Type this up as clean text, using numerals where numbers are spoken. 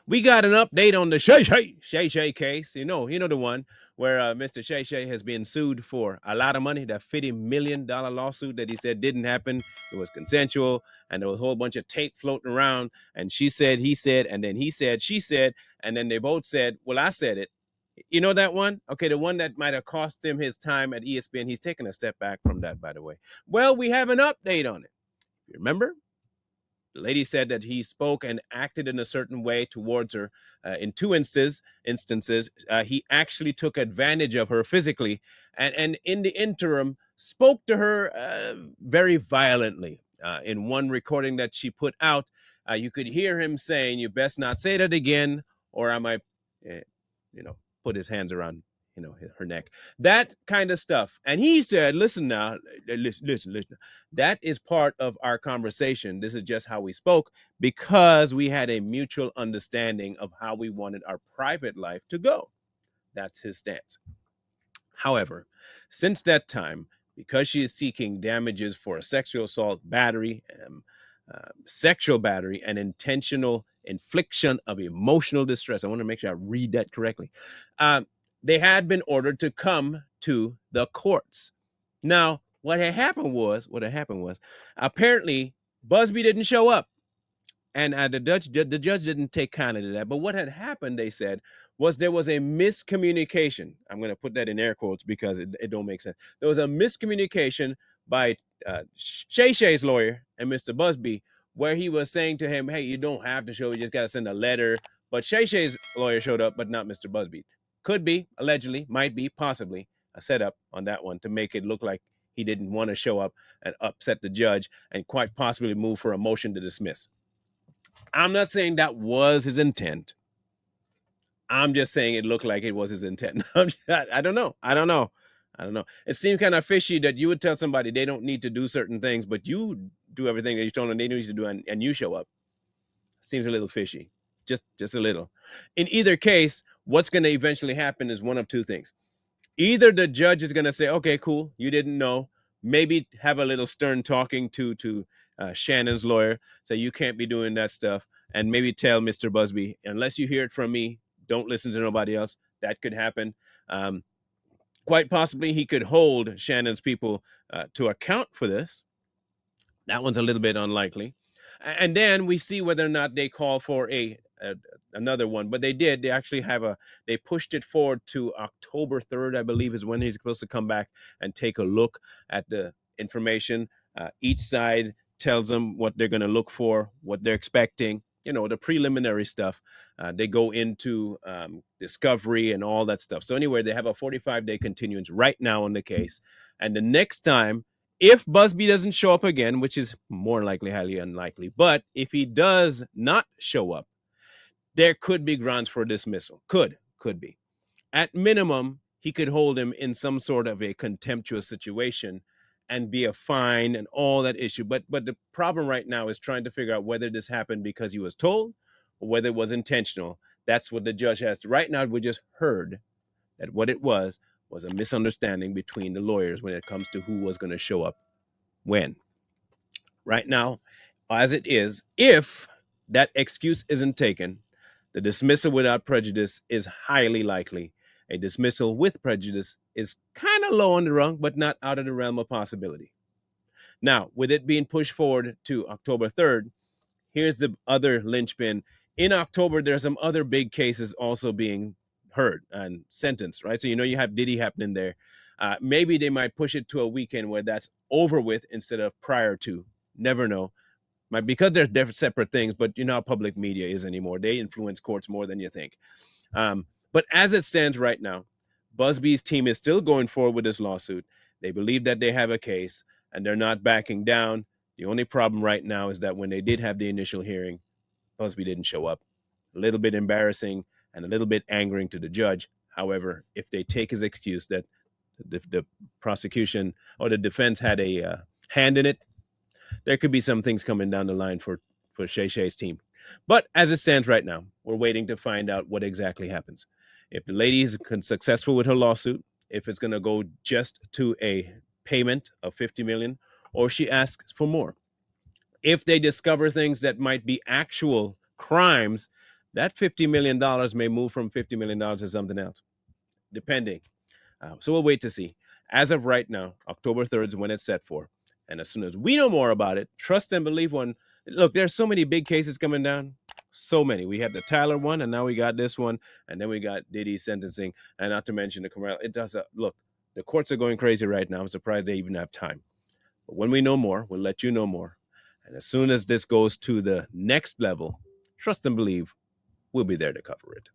We got an update on the Shay Shay case. You know the one where Mr. Shay Shay has been sued for a lot of money. That $50 million lawsuit that he said didn't happen. It was consensual, and there was a whole bunch of tape floating around. And she said, he said, and then he said, she said, and then they both said, "Well, I said it." You know that one? Okay, the one that might have cost him his time at ESPN. He's taken a step back from that, by the way. Well, we have an update on it. You remember? The lady said that he spoke and acted in a certain way towards her. In two instances, he actually took advantage of her physically, and in the interim, spoke to her very violently. In one recording that she put out, you could hear him saying, "You best not say that again, or I might, uh, put his hands around." Her neck, that kind of stuff. And he said, "Listen now, listen. That is part of our conversation. This is just how we spoke because we had a mutual understanding of how we wanted our private life to go." That's his stance. However, since that time, because she is seeking damages for a sexual assault, battery, sexual battery, and intentional infliction of emotional distress. I want to make sure I read that correctly. They had been ordered to come to the courts. Now, what had happened was, apparently Buzbee didn't show up, and the judge didn't take kindly to that. But what had happened, they said, was there was a miscommunication. I'm going to put that in air quotes because it don't make sense. There was a miscommunication by Shay Shay's lawyer and Mr. Buzbee, where he was saying to him, "Hey, you don't have to show. You just got to send a letter." But Shay Shay's lawyer showed up, but not Mr. Buzbee. Could be, allegedly, might be, possibly a setup on that one to make it look like he didn't want to show up and upset the judge and quite possibly move for a motion to dismiss. I'm not saying that was his intent. I'm just saying it looked like it was his intent. I don't know. It seemed kind of fishy that you would tell somebody they don't need to do certain things, but you do everything that you told them they need to do, and you show up. Seems a little fishy. Just a little. In either case, what's going to eventually happen is one of two things. Either the judge is going to say, "Okay, cool, you didn't know," maybe have a little stern talking to Shannon's lawyer, say, "You can't be doing that stuff," and maybe tell Mr. Buzbee, "Unless you hear it from me, don't listen to nobody else." That could happen. Quite possibly, he could hold Shannon's people to account for this. That one's a little bit unlikely. And then we see whether or not they call for another one. But they did. They actually they pushed it forward to October 3rd, I believe, is when he's supposed to come back and take a look at the information. Each side tells them what they're going to look for, what they're expecting, the preliminary stuff. They go into discovery and all that stuff. So anyway, they have a 45-day continuance right now on the case. And the next time, if Buzbee doesn't show up again, which is more likely, highly unlikely, but if he does not show up, there could be grounds for dismissal. Could be. At minimum, he could hold him in some sort of a contemptuous situation and be a fine and all that issue. But the problem right now is trying to figure out whether this happened because he was told or whether it was intentional. That's what the judge has to. Right now, we just heard that what it was a misunderstanding between the lawyers when it comes to who was going to show up when. Right now, as it is, if that excuse isn't taken, the dismissal without prejudice is highly likely. A dismissal with prejudice is kind of low on the rung, but not out of the realm of possibility. Now, with it being pushed forward to October 3rd, here's the other linchpin. In October, there's some other big cases also being heard and sentenced, right? So you have Diddy happening there. Maybe they might push it to a weekend where that's over with instead of prior to. Never know. Because they're different, separate things, but you know how public media is anymore. They influence courts more than you think. But as it stands right now, Buzbee's team is still going forward with this lawsuit. They believe that they have a case, and they're not backing down. The only problem right now is that when they did have the initial hearing, Buzbee didn't show up. A little bit embarrassing and a little bit angering to the judge. However, if they take his excuse that the prosecution or the defense had a hand in it, there could be some things coming down the line for Shay Shay's team. But as it stands right now, we're waiting to find out what exactly happens. If the lady is successful with her lawsuit, if it's going to go just to a payment of $50 million, or she asks for more. If they discover things that might be actual crimes, that $50 million may move from $50 million to something else, depending. So we'll wait to see. As of right now, October 3rd is when it's set for. And as soon as we know more about it, trust and believe one. Look, there's so many big cases coming down. So many. We had the Tyler one, and now we got this one, and then we got Diddy's sentencing, and not to mention the Camaro. It does. Look, the courts are going crazy right now. I'm surprised they even have time. But when we know more, we'll let you know more. And as soon as this goes to the next level, trust and believe, we'll be there to cover it.